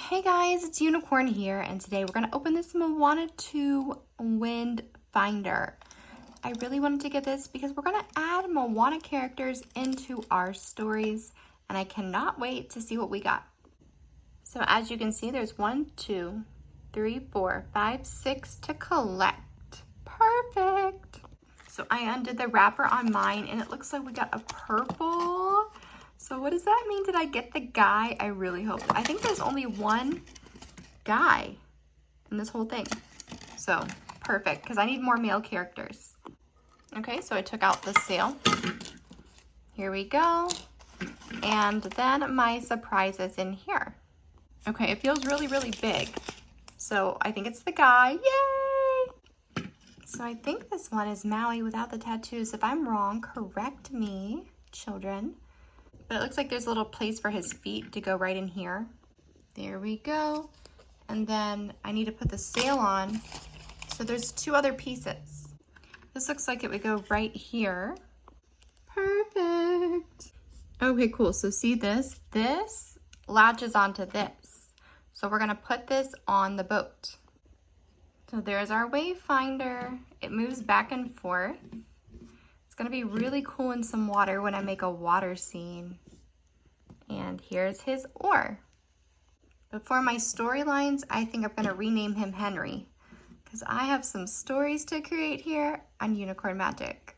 Hey guys, it's Unicorn here, and today we're going to open this Moana 2 Wayfinder. I really wanted to get this because we're going to add Moana characters into our stories, and I cannot wait to see what we got. So as you can see, there's 1, 2, 3, 4, 5, 6 to collect. Perfect! So I undid the wrapper on mine, and it looks like we got a purple. So what does that mean? Did I get the guy? I really hope. I think there's only one guy in this whole thing. So perfect, because I need more male characters. Okay, so I took out the sail. Here we go. And then my surprise is in here. Okay, it feels really, really big. So I think it's the guy. Yay! So I think this one is Maui without the tattoos. If I'm wrong, correct me, children. But it looks like there's a little place for his feet to go right in here. There we go. And then I need to put the sail on. So there's 2 other pieces. This looks like it would go right here. Perfect. Okay, cool. So see this? This latches onto this. So we're gonna put this on the boat. So there's our Wayfinder. It moves back and forth. It's gonna be really cool in some water when I make a water scene. And here's his oar. But for my storylines, I think I'm gonna rename him Henry, because I have some stories to create here on Unicorn Magic.